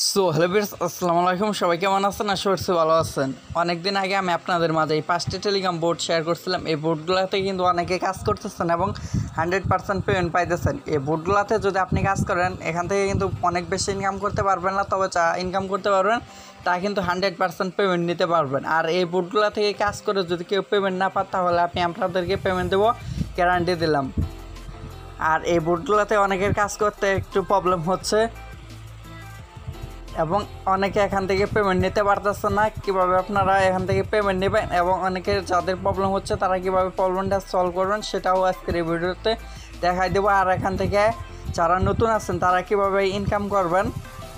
So hello viewers, আসসালামু আলাইকুম। সবাই কেমন আছেন? আশা করছি ভালো আছেন। অনেকদিন আগে আমি আপনাদের মাঝে এই 5টি টেলিগ্রাম বোর্ড শেয়ার করছিলাম। এই বোর্ডগুলোতে কিন্তু অনেকে কাজ করতেছেন এবং 100% পেমেন্ট পাইতেছেন। এই বোর্ডগুলোতে যদি আপনি কাজ করেন, এখান থেকে কিন্তু অনেক বেশি ইনকাম করতে পারবেন না, তবে যা ইনকাম করতে পারবেন তা কিন্তু 100% পেমেন্ট নিতে পারবেন। আর এই বোর্ডগুলো থেকে কাজ করে যদি কেউ পেমেন্ট না পান, তাহলে আমি আপনাদেরকে পেমেন্ট দেবো, গ্যারান্টি দিলাম। আর এই বোর্ডগুলোতে অনেকের কাজ করতে একটু প্রবলেম হচ্ছে এবং অনেকে এখান থেকে পেমেন্ট নিতে পারতেছে না। কীভাবে আপনারা এখান থেকে পেমেন্ট নেবেন এবং অনেকের যাদের প্রবলেম হচ্ছে তারা কীভাবে প্রবলেমটা সলভ করবেন সেটাও আজকের এই ভিডিওতে দেখাই দেবো। আর এখান থেকে যারা নতুন আছেন তারা কীভাবে ইনকাম করবেন,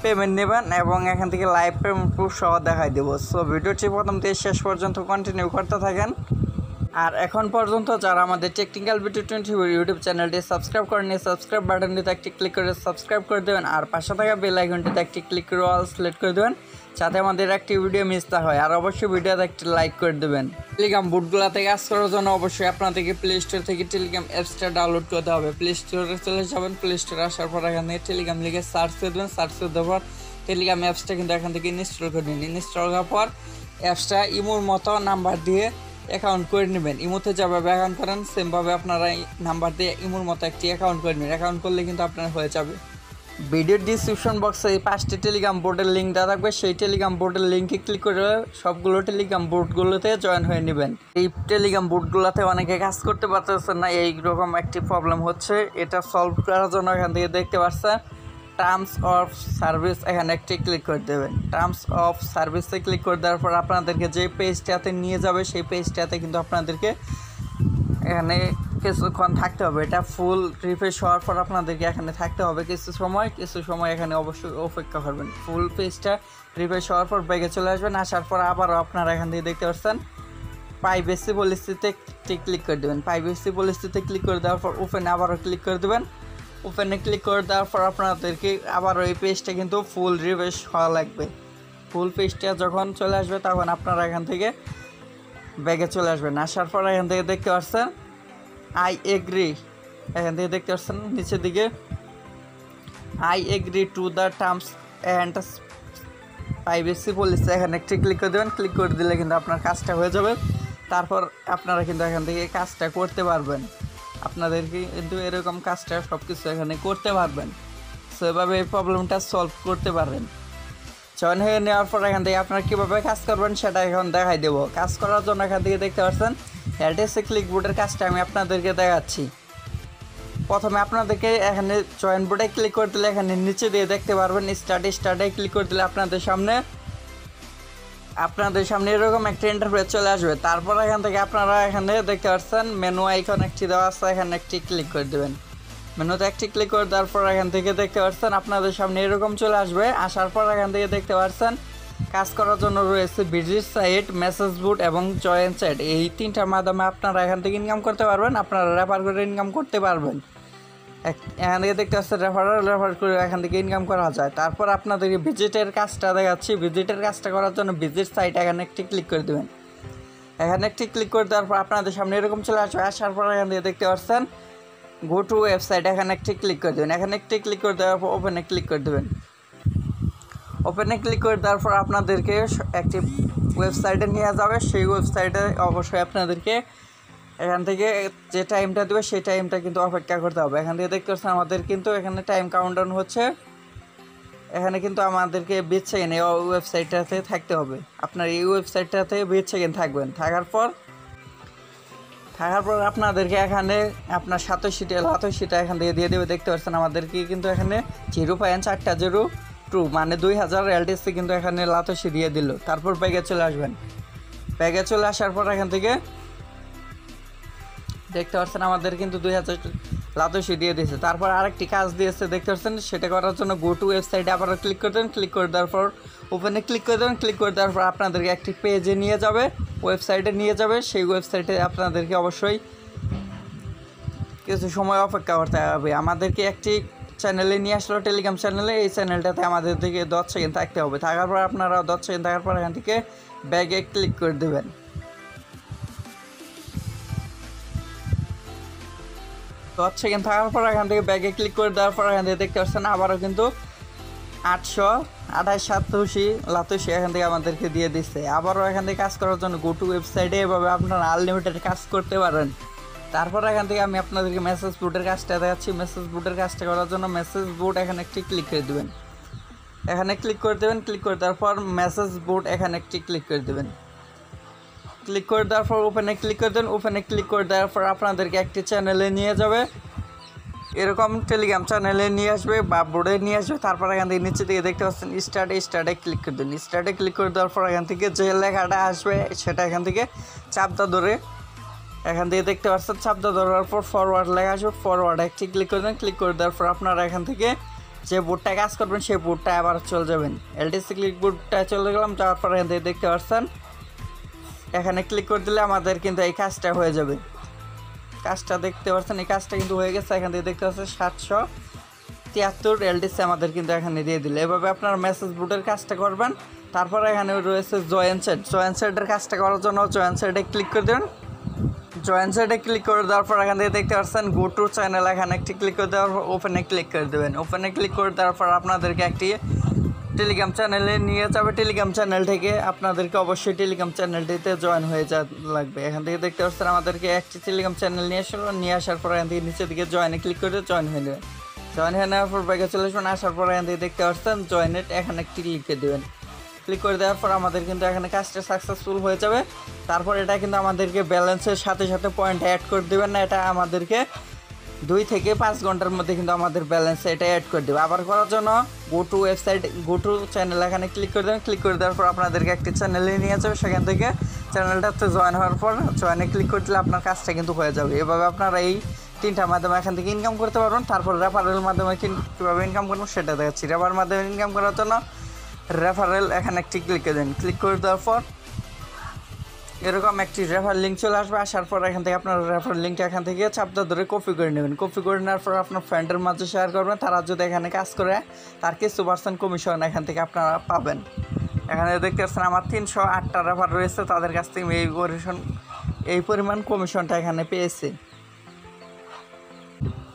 পেমেন্ট নেবেন এবং এখান থেকে লাইভ পেমেন্ট প্রুফ সহ দেখাই দেবো। সো ভিডিওটি প্রথম থেকে শেষ পর্যন্ত কন্টিনিউ করতে থাকেন। আর এখন পর্যন্ত যারা আমাদের টেকনিক্যাল ভিডিও 20 ইউটিউব চ্যানেলটি সাবস্ক্রাইব করেনি, সাবস্ক্রাইব বাটনটিতে একটি ক্লিক করে সাবস্ক্রাইব করে দেবেন। আর পাশে থাকা বেল আইকনটিতে একটি ক্লিক করে অল সিলেক্ট করে দেবেন, যাতে আমাদের একটি ভিডিও মিস না হয়। আর অবশ্যই ভিডিওতে একটি লাইক করে দেবেন। টেলিগ্রাম বুটগুলোতে কাজ করার জন্য অবশ্যই আপনাদেরকে প্লে স্টোর থেকে টেলিগ্রাম অ্যাপসটা ডাউনলোড করতে হবে। প্লে স্টোরে চলে যাবেন, প্লে স্টোরে আসার পর এখান থেকে টেলিগ্রাম লিখে সার্চ করে দেবেন। সার্চ করে দেওয়ার পর টেলিগ্রাম অ্যাপসটা কিন্তু এখান থেকে ইনস্টল করে নিন। ইনস্টল করার পর অ্যাপসটা ইমোর মতো নাম্বার দিয়ে অ্যাকাউন্ট করে নেবেন। ইমোতে যেভাবে অ্যাকাউন্ট করেন সেমভাবে আপনারা নাম্বার দিয়ে ইমোর মতো একটি অ্যাকাউন্ট করে নেবেন। অ্যাকাউন্ট করলে কিন্তু আপনার হয়ে যাবে। ভিডিওর ডিসক্রিপশন বক্সে এই 5টি টেলিগ্রাম বোর্ডের লিঙ্ক দেওয়া থাকবে। সেই টেলিগ্রাম বোর্ডের লিঙ্কে ক্লিক করে সবগুলো টেলিগ্রাম বোর্ডগুলোতে জয়েন হয়ে নেবেন। এই টেলিগ্রাম বোর্ডগুলোতে অনেকে কাজ করতে পারতেছেন না, এইরকম একটি প্রবলেম হচ্ছে। এটা সলভ করার জন্য এখান থেকে দেখতে পাচ্ছেন টার্মস অফ সার্ভিস, এখানে একটি ক্লিক করে দেবেন। টার্মস অফ সার্ভিসে ক্লিক করে দেওয়ার পর আপনাদেরকে যে পেজটাতে নিয়ে যাবে সেই পেজটাতে কিন্তু আপনাদেরকে এখানে কিছুক্ষণ থাকতে হবে। এটা ফুল রিফ্রেশ হওয়ার পর আপনাদেরকে এখানে থাকতে হবে কিছু সময় এখানে অবশ্যই অপেক্ষা করবেন। ফুল পেজটা রিফ্রেশ হওয়ার পর ব্যাগে চলে আসবেন। আসার পর আবারও আপনারা এখান থেকে দেখতে পাচ্ছেন প্রাইভেসি পলিসিতে ক্লিক করে দেবেন। প্রাইভেসি পলিসিতে ক্লিক করে দেওয়ার পর ওপেনে আবারও ক্লিক করে দেবেন। ওপেনে ক্লিক করে দেওয়ার পর আপনাদেরকে আবারও এই পেজটা কিন্তু ফুল রিফ্রেশ হওয়া লাগবে। ফুল পেজটা যখন চলে আসবে তখন আপনারা এখান থেকে ব্যাগে চলে আসবেন। আসার পর এখান থেকে দেখতে পাচ্ছেন আই এগ্রি, এখান থেকে দেখতে পাচ্ছেন নিচের দিকে I agree to the terms and privacy policy, এখানে একটি ক্লিক করে দেবেন। ক্লিক করে দিলে কিন্তু আপনার কাজটা হয়ে যাবে। তারপর আপনারা কিন্তু এখান থেকে কাজটা করতে পারবেন। আপনাদেরকে কিন্তু এরকম কাজটা সব কিছু এখানে করতে পারবেন। সো এভাবে এই প্রবলেমটা সলভ করতে পারবেন। জয়েন হয়ে নেওয়ার পর এখান থেকে আপনারা কীভাবে কাজ করবেন সেটা এখন দেখাই দেবো। কাজ করার জন্য এখান থেকে দেখতে পাচ্ছেন এলটিসি ক্লিক বোর্ডের কাজটা আমি আপনাদেরকে দেখাচ্ছি। প্রথমে আপনাদেরকে এখানে জয়েন বোর্ডে ক্লিক করে দিলে এখানে নিচে দিয়ে দেখতে পারবেন স্টার্টে ক্লিক করে দিলে আপনাদের সামনে এরকম একটা ইন্টারফেস চলে আসবে। তারপর এখান থেকে আপনারা এখানে দেখতে পাচ্ছেন মেনু আইকন একটি দেওয়া আছে, এখানে একটি ক্লিক করে দেবেন। মেনুতে একটি ক্লিক করে দেওয়ার পর এখান থেকে দেখতে পাচ্ছেন আপনাদের সামনে এরকম চলে আসবে। আসার পর এখান থেকে দেখতে পাচ্ছেন কাজ করার জন্য রয়েছে ভিজিট সাইট, মেসেজ বুট এবং জয়েন চ্যাট। এই তিনটার মাধ্যমে আপনারা এখান থেকে ইনকাম করতে পারবেন। আপনারা রেফার করে ইনকাম করতে পারবেন। এখান থেকে দেখতে পাচ্ছেন রেফার করে এখান থেকে ইনকাম করা যায়। তারপর আপনাদেরকে ভিজিটের কাজটা দেখাচ্ছি। ভিজিটের কাজটা করার জন্য ভিজিট সাইট এখানে একটি ক্লিক করে দেবেন। এখানে একটি ক্লিক করে দেওয়ার পর আপনাদের সামনে এরকম চলে আসবে। আসার পর এখান থেকে দেখতে পাচ্ছেন গো টু ওয়েবসাইট, এখানে একটি ক্লিক করে দেবেন। এখানে একটি ক্লিক করে দেওয়ার পর ওপেনে ক্লিক করে দেবেন। ওপেনে ক্লিক করে দেওয়ার পর আপনাদেরকে একটি ওয়েবসাইটে নিয়ে যাবে। সেই ওয়েবসাইটে অবশ্যই আপনাদেরকে এখান থেকে যে টাইমটা দেবে সেই টাইমটা কিন্তু অপেক্ষা করতে হবে। এখান থেকে দেখতে পাচ্ছেন আমাদের কিন্তু এখানে টাইম কাউন্টডাউন হচ্ছে। এখানে কিন্তু আমাদেরকে 20 সেকেন্ড এই ওয়েবসাইটটাতে থাকতে হবে। আপনার এই ওয়েবসাইটটাতে 20 সেকেন্ড থাকবেন। থাকার পর আপনাদেরকে এখানে আপনার লাতশিটা এখান থেকে দিয়ে দেবে। দেখতে পাচ্ছেন আমাদেরকে কিন্তু এখানে 0.402 মানে 2000 এলটিসি কিন্তু এখানে লাতশি দিয়ে দিল। তারপর ব্যাগে চলে আসবেন। ব্যাগে চলে আসার পর এখান থেকে দেখতে পাচ্ছেন আমাদের কিন্তু 2000 লাতশি দিয়ে দিয়েছে। তারপর আরেকটি কাজ দিয়েছে দেখতে পাচ্ছেন। সেটা করার জন্য গো টু ওয়েবসাইটে আবারও ক্লিক করে দেবেন। ক্লিক করে দেওয়ার পর ওপেনে ক্লিক করে দেবেন। ক্লিক করে দেওয়ার পর আপনাদেরকে একটি পেজে নিয়ে যাবে, ওয়েবসাইটে নিয়ে যাবে। সেই ওয়েবসাইটে আপনাদেরকে অবশ্যই কিছু সময় অপেক্ষা করতে হবে। আমাদেরকে একটি চ্যানেলে নিয়ে আসলো, টেলিগ্রাম চ্যানেলে। এই চ্যানেলটাতে আমাদের থেকে 10 সেকেন্ড থাকতে হবে। থাকার পর আপনারা 10 সেকেন্ড থাকার পর এখান থেকে ব্যাগে ক্লিক করে দেবেন। 10 সেকেন্ড থাকার পর এখান থেকে ব্যাগে ক্লিক করে দেওয়ার পর এখান থেকে দেখতে পাচ্ছেন আবারও কিন্তু 828 এখান থেকে আমাদেরকে দিয়ে দিচ্ছে। আবারও এখান থেকে কাজ করার জন্য গো টু ওয়েবসাইটে এভাবে আপনারা আনলিমিটেড কাজ করতে পারেন। তারপর এখান থেকে আমি আপনাদেরকে মেসেজ বোর্ডের কাজটা দেখাচ্ছি। মেসেজ বোর্ডের কাজটা করার জন্য মেসেজ বোর্ড এখানে একটি ক্লিক করে দেবেন। এখানে ক্লিক করে দেবেন। ক্লিক করে দেওয়ার পর মেসেজ বোর্ড এখানে একটি ক্লিক করে দেবেন। ক্লিক করে দেওয়ার পর ওপেনে ক্লিক করে দেবেন। ওপেনে ক্লিক করে দেওয়ার পর আপনাদেরকে একটি চ্যানেলে নিয়ে যাবে, এরকম টেলিগ্রাম চ্যানেলে নিয়ে আসবে বা বোর্ডে নিয়ে আসবে। তারপর এখান থেকে নিচে দিকে দেখতে পাচ্ছেন স্টার্টে ক্লিক করে দেবেন। স্টার্টে ক্লিক করে দেওয়ার পর এখান থেকে যে লেখাটা আসবে সেটা এখান থেকে চাপটা ধরে এখান থেকে দেখতে পাচ্ছেন চাপটা ধরার পর ফরওয়ার্ড লেখা আসবে। ফরওয়ার্ডে একটি ক্লিক করে দেবেন। ক্লিক করে দেওয়ার পর আপনারা এখান থেকে যে বোর্ডটা কাজ করবেন সেই বোর্ডটা আবার চলে যাবেন। এলটিসি ক্লিক বোর্ডটা চলে গেলাম। যাওয়ার পর এখান থেকে দেখতে পাচ্ছেন এখানে ক্লিক করে দিলে আমাদের কিন্তু এই কাজটা হয়ে যাবে। কাজটা দেখতে পাচ্ছেন, এই কাজটা কিন্তু হয়ে গেছে। এখান থেকে দেখতে পাচ্ছেন 773 এলটিসি আমাদের কিন্তু এখানে দিয়ে দিলে। এভাবে আপনার মেসেজ বোর্ডের কাজটা করবেন। তারপর এখানে রয়েছে জয়েন সাইটের কাজটা করার জন্য জয়েন সাইটে ক্লিক করে দেবেন। জয়েন সাইটে ক্লিক করে দেওয়ার পর এখান থেকে দেখতে পাচ্ছেন গো টু চ্যানেল, এখানে একটি ক্লিক করে দেওয়ার পর ওপেনে ক্লিক করে দেবেন। ওপেনে ক্লিক করে দেওয়ার পর আপনাদেরকে একটি টেলিগ্রাম চ্যানেলে নিয়ে যাবে। টেলিগ্রাম চ্যানেল থেকে আপনাদেরকে অবশ্যই টেলিগ্রাম চ্যানেলটিতে জয়েন হয়ে লাগবে। এখান থেকে দেখতে পাচ্ছেন আমাদেরকে একটি টেলিগ্রাম চ্যানেল নিয়ে আসলো। নিয়ে আসার পর এখান থেকে নিচের দিকে জয়েনে ক্লিক করে জয়েন হয়ে নেবেন। জয়েন হয়ে নেওয়ার পর ব্যাগে চলে আসবেন। আসার পর এখান থেকে দেখতে পাচ্ছেন জয়েনেট, এখানে একটি ক্লিক করে দেবেন। ক্লিক করে দেওয়ার পর আমাদের কিন্তু এখানে কাজটা সাকসেসফুল হয়ে যাবে। তারপর এটা কিন্তু আমাদেরকে ব্যালেন্সের সাথে সাথে পয়েন্ট অ্যাড করে দেবেন না, এটা আমাদেরকে 2 থেকে 5 ঘন্টার মধ্যে কিন্তু আমাদের ব্যালেন্স এটা অ্যাড করে দেবে। আবার করার জন্য go to website, go to channel এখানে ক্লিক করে দেবেন। ক্লিক করে দেওয়ার পর আপনাদেরকে একটি চ্যানেলে নিয়ে যাবে। সেখান থেকে চ্যানেলটাতে জয়েন হওয়ার পর জয়েনে ক্লিক করে দিলে আপনার কাজটা কিন্তু হয়ে যাবে। এভাবে আপনারা এই 3টার মাধ্যমে এখান থেকে ইনকাম করতে পারবেন। তারপর রেফারেল মাধ্যমে কীভাবে ইনকাম করবেন সেটা দেখাচ্ছি। রেফারেল মাধ্যমে ইনকাম করার জন্য রেফারেল এখানে একটি ক্লিক করে দেন। ক্লিক করে দেওয়ার পর এরকম একটি রেফার লিঙ্ক চলে আসবে। আসার পর এখান থেকে আপনার রেফার লিঙ্কটা এখান থেকে চাপটা ধরে কপি করে নেবেন। কপি করে নেওয়ার পর আপনার ফ্রেন্ডের মাঝে শেয়ার করবেন। তারা যদি এখানে কাজ করে তার কিছু % কমিশন এখান থেকে আপনারা পাবেন। এখানে দেখতে পাচ্ছেন আমার 308টা রেফার রয়েছে, তাদের কাছ থেকে এই পরিমাণ কমিশনটা এখানে পেয়েছি।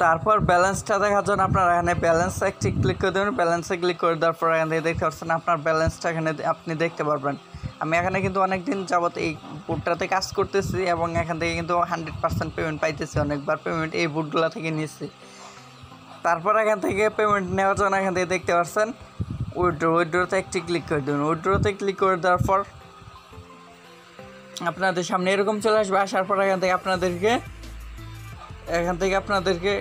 তারপর ব্যালেন্সটা দেখার জন্য আপনারা এখানে ব্যালেন্স একটি ক্লিক করে দেবেন। ব্যালেন্সে ক্লিক করে দেওয়ার পর এখান থেকে দেখতে পাচ্ছেন আপনার ব্যালেন্সটা এখানে আপনি দেখতে পারবেন। আমি এখানে কিন্তু অনেক দিন যাবত এই বোর্ডটাতে কাজ করতেছি এবং এখান থেকে কিন্তু 100% পেমেন্ট পাইতেছি। অনেকবার পেমেন্ট এই বোর্ডগুলো থেকে নিচ্ছি। তারপর এখান থেকে পেমেন্ট নেওয়ার জন্য এখান থেকে দেখতে পাচ্ছেন উইথড্রোতে একটি ক্লিক করে দেবেন। উইথড্রোতে ক্লিক করে দেওয়ার পর আপনাদের সামনে এরকম চলে আসবে। আসার পর এখান থেকে আপনাদেরকে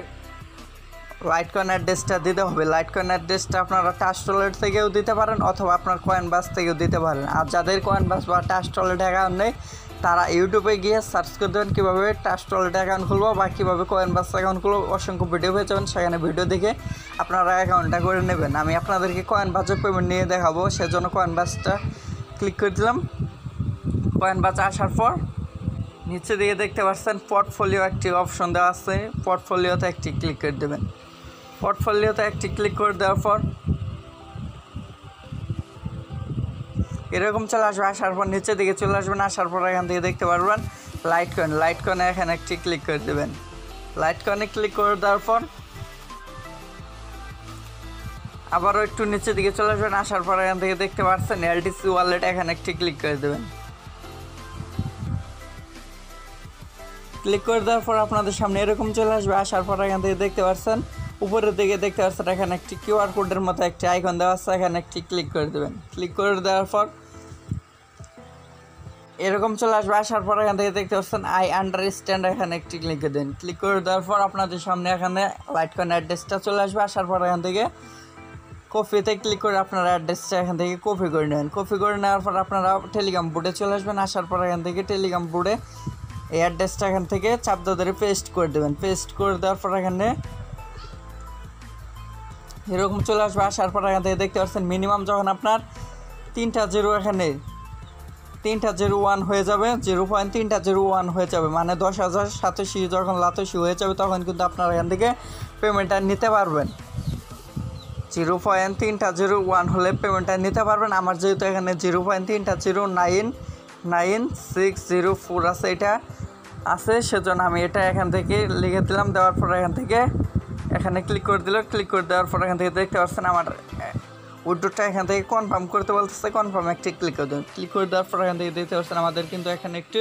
লাইটকয়েন অ্যাড্রেসটা দিতে হবে। লাইটকয়েন অ্যাড্রেসটা আপনারা ট্রাস্ট ওয়ালেট থেকেও দিতে পারেন অথবা আপনার কয়েনবাস থেকেও দিতে পারেন। আর যাদের কয়েনবাস বা ট্রাস্ট ওয়ালেট অ্যাকাউন্ট নেই তারা ইউটিউবে গিয়ে সার্চ করে দেবেন কীভাবে ট্রাস্ট ওয়ালেট অ্যাকাউন্ট খুলবো বা কীভাবে কয়েনবাস অ্যাকাউন্ট খুলবো। অসংখ্য ভিডিও পেয়ে যাবেন, সেখানে ভিডিও দেখে আপনারা অ্যাকাউন্টটা করে নেবেন। আমি আপনাদেরকে কয়েনবাসের পেমেন্ট নিয়ে দেখাবো, সেজন্য কয়েনবাসটা ক্লিক করে দিলাম। কয়েনবাস আসার পর নিচে দিকে দেখতে পাচ্ছেন পোর্টফোলিও একটি অপশন দেওয়া আছে। পোর্টফোলিওতে একটি ক্লিক করে দেবেন। পোর্টফোলিওতে একটি ক্লিক করে দেওয়ার পর এরকম চলে আসবে। আসার পর নিচের দিকে চলে আসবেন। আসার পর এখান থেকে দেখতে পারবেন লাইটকয়েনে এখানে একটি ক্লিক করে দেবেন। লাইটকয়েনে ক্লিক করে দেওয়ার পর আবারও একটু নিচের দিকে চলে আসবেন। আসার পর এখান থেকে দেখতে পাচ্ছেন এলটিসি ওয়ালেট, এখানে একটি ক্লিক করে দেবেন। ক্লিক করে দেওয়ার পর আপনাদের সামনে এরকম চলে আসবে। আসার পর এখান থেকে দেখতে পাচ্ছেন উপরের দিকে দেখতে পাচ্ছেন এখানে একটি কিউআর কোডের মতো একটি আইকন দেওয়া আছে, এখানে একটি ক্লিক করে দেবেন। ক্লিক করে দেওয়ার পর এরকম চলে আসবে। আসার পর এখান থেকে দেখতে পাচ্ছেন আই আন্ডারস্ট্যান্ড, এখানে একটি ক্লিক করে দেন। ক্লিক করে দেওয়ার পর আপনাদের সামনে এখানে লাইটকয়েন অ্যাড্রেসটা চলে আসবে। আসার পর এখান থেকে কপিতে ক্লিক করে আপনার অ্যাড্রেসটা এখান থেকে কপি করে নেবেন। কপি করে নেওয়ার পর আপনারা টেলিগ্রাম বোর্ডে চলে আসবেন। আসার পর এখান থেকে টেলিগ্রাম বোর্ডে এই অ্যাড্রেসটা এখান থেকে চাপটা ধরে পেস্ট করে দেবেন। পেস্ট করে দেওয়ার পর এখানে এরকম চলে আসবে। আসার পর এখান থেকে দেখতে পাচ্ছেন মিনিমাম যখন আপনার 3টা 0 এখানে 3টা 01 হয়ে যাবে, 0.301 হয়ে যাবে, মানে 10,087 যখন লাতসি হয়ে যাবে তখন কিন্তু আপনারা এখান থেকে পেমেন্টটা নিতে পারবেন। 0.301 হলে পেমেন্টটা নিতে পারবেন। আমার যেহেতু এখানে 0.3099604 আছে, এটা আছে, সেজন্য আমি এটা এখান থেকে লিখে দিলাম। দেওয়ার পর এখান থেকে এখানে ক্লিক করে দিল। ক্লিক করে দেওয়ার পর এখান থেকে দেখতে পাচ্ছেন আমার উইথড্রটা এখান থেকে কনফার্ম করতে বলতেছে, কনফার্ম একটি ক্লিক করে দেবেন। ক্লিক করে দেওয়ার পর এখান থেকে দিতে পারছেন আমাদের কিন্তু এখানে একটু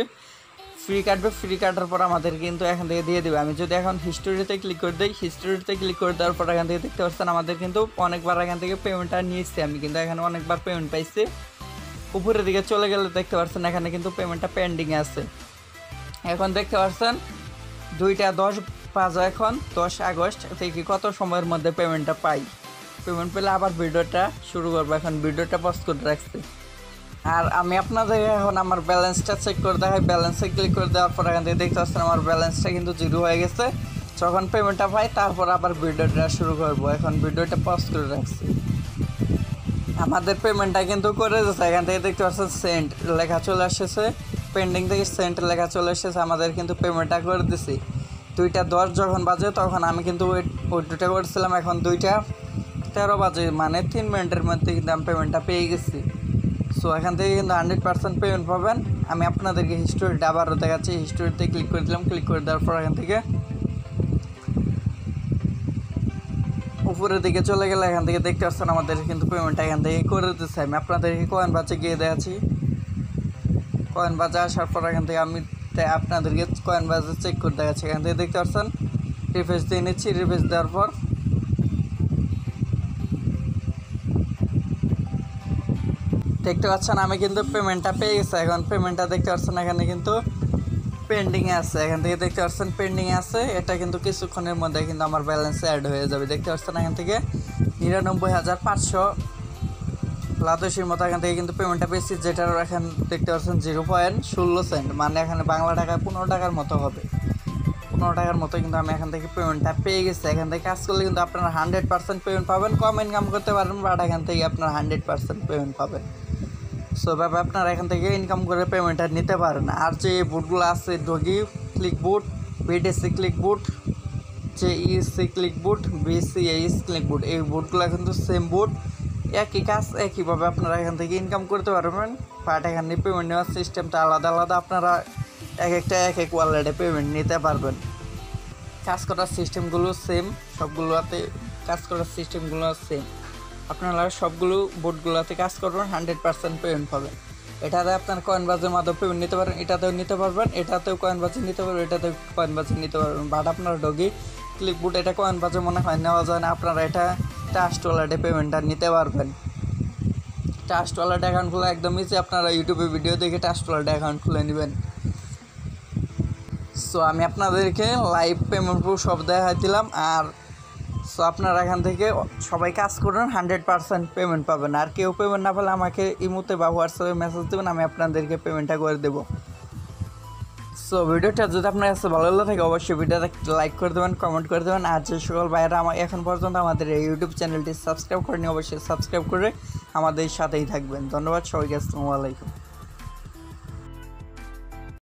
ফ্রি কাটবে, ফ্রি কাটার পর আমাদের কিন্তু এখান থেকে দিয়ে দেবে। আমি যদি এখন হিস্টোরিতে ক্লিক করে দিই, হিস্টোরিতে ক্লিক করে দেওয়ার পর এখান থেকে দেখতে পাচ্ছেন আমাদের কিন্তু অনেকবার এখান থেকে পেমেন্টটা নিয়েছি, আমি কিন্তু এখানে অনেকবার পেমেন্ট পাইছি। উপরের দিকে চলে গেলে দেখতে পাচ্ছেন এখানে কিন্তু পেমেন্টটা পেন্ডিংয়ে আছে। এখন দেখতে পাচ্ছেন 2:10 বাজে, এখন 10 আগস্ট থেকে কত সময়ের মধ্যে পেমেন্টটা পাই। পেমেন্ট পেলে আবার ভিডিওটা শুরু করবো। এখন ভিডিওটা পজ করে রাখছি। আর আমি আপনাদের এখন আমার ব্যালেন্সটা চেক করে দেখাই। ব্যালেন্সে ক্লিক করে দেওয়ার পর এখান থেকে দেখতে পাচ্ছেন আমার ব্যালেন্সটা কিন্তু 0 হয়ে গেছে। যখন পেমেন্টটা পাই তারপর আবার ভিডিওটা শুরু করবো। এখন ভিডিওটা পজ করে রাখছি। আমাদের পেমেন্টটা কিন্তু করে দিচ্ছে। এখান থেকে দেখতে পাচ্ছেন সেন্ট লেখা চলে এসেছে, পেন্ডিং থেকে সেন্ট লেখা চলে এসেছে। আমাদের কিন্তু পেমেন্টটা করে দিছি। 2:10 যখন বাজে তখন আমি কিন্তু উইথড্রটা করেছিলাম। এখন 2:13 বাজে, মানে 3 মিনিটের মধ্যে কিন্তু আমি পেমেন্টটা পেয়ে গেছি। সো এখান থেকে কিন্তু 100% পেমেন্ট পাবেন। আমি আপনাদেরকে হিস্টোরিটা আবারও দেখাচ্ছি। হিস্টোরিতে ক্লিক করে দিলাম। ক্লিক করে দেওয়ার পর এখান থেকে উপরের দিকে চলে গেলে এখান থেকে দেখতে পাচ্ছেন আমাদের কিন্তু পেমেন্টটা এখান থেকে করে দিচ্ছে। আমি আপনাদেরকে কয়েন বাজে গিয়ে দেখাচ্ছি। কয়েন বাজে আসার পর এখান থেকে আমি আপনাদেরকে কয়েন বাজে চেক করে দেখাচ্ছি। এখান থেকে দেখতে পাচ্ছেন রিফ্রেশ দিয়ে নিচ্ছি। রিফ্রেশ দেওয়ার পর দেখতে পাচ্ছেন আমি কিন্তু পেমেন্টটা পেয়ে গেছি। এখন পেমেন্টটা দেখতে পাচ্ছেন এখানে কিন্তু পেন্ডিংয়ে আছে। এখান থেকে দেখতে পাচ্ছেন পেন্ডিংয়ে আছে। এটা কিন্তু কিছুক্ষণের মধ্যে কিন্তু আমার ব্যালেন্সে অ্যাড হয়ে যাবে। দেখতে পাচ্ছেন এখান থেকে 99,500 মতো এখান থেকে কিন্তু পেমেন্টটা পেয়েছি, যেটার এখন দেখতে পাচ্ছেন 0.16 সেন্ট, মানে এখানে বাংলা টাকায় 15 টাকার মতো হবে। 15 টাকার মতো কিন্তু আমি এখান থেকে পেমেন্টটা পেয়ে গেছি। এখান থেকে কাজ করলে কিন্তু আপনারা 100% পেমেন্ট পাবেন। কম ইনকাম করতে পারেন, বাট এখান থেকে আপনারা 100% পেমেন্ট পাবেন। সো ভাবে আপনারা এখান থেকে ইনকাম করে পেমেন্টটা নিতে পারেন। আর যে বুটগুলো আছে, ডগি ক্লিক বুট, বিডিসি ক্লিক বুট, জেইসি ক্লিক বুট, বিসিএইচ ক্লিক বুট, এই বুটগুলো কিন্তু সেম বুট, একই কাজ, একইভাবে আপনারা এখান থেকে ইনকাম করতে পারবেন। বাট এখানে পেমেন্ট নেওয়ার সিস্টেমটা আলাদা আলাদা। আপনারা এক এক ওয়ালেটে পেমেন্ট নিতে পারবেন। কাজ করার সিস্টেমগুলো সেম, সবগুলোতে কাজ করার সিস্টেমগুলো সেম। আপনারা সবগুলো বোর্ডগুলোতে কাজ করবেন, 100% পেমেন্ট পাবেন। এটাতে আপনার কয়েন বাজের মাধ্যমে পেমেন্ট নিতে পারেন, এটাতেও নিতে পারবেন, এটাতেও কয়েন বাজে নিতে পারবেন, এটাতেও কয়েন বাজে নিতে পারবেন। বাট আপনার ডগি ক্লিকবুট এটা কয়েন বাজে মনে হয় নেওয়া যায় না। আপনারা এটা ট্রাস্ট ওয়ালেটে পেমেন্টটা নিতে পারবেন। ট্রাস্ট ওয়ালেট অ্যাকাউন্ট খোলা একদম ইজি। আপনারা ইউটিউবে ভিডিও দেখে ট্রাস্ট ওয়ালেট অ্যাকাউন্ট খুলে নেবেন। সো আমি আপনাদেরকে লাইভ পেমেন্ট প্রুফ সব দেখাই দিলাম। আর সো আপনারা এখান থেকে সবাই কাজ করুন, 100% পেমেন্ট পাবেন। আর কেউ পেমেন্ট না পেলে আমাকে ইমোতে বা হোয়াটসঅ্যাপে মেসেজ দেবেন, আমি আপনাদেরকে পেমেন্টটা করে দেবো। সো ভিডিওটা যদি আপনার কাছে ভালো লাগে অবশ্যই ভিডিওটা লাইক করে দেবেন, কমেন্ট করে দেবেন। আর যে সকল ভাইয়েরা আমার এখন পর্যন্ত আমাদের এই ইউটিউব চ্যানেলটি সাবস্ক্রাইব করেনি, অবশ্যই সাবস্ক্রাইব করে আমাদের সাথেই থাকবেন। ধন্যবাদ সবাইকে। আসসালামু আলাইকুম।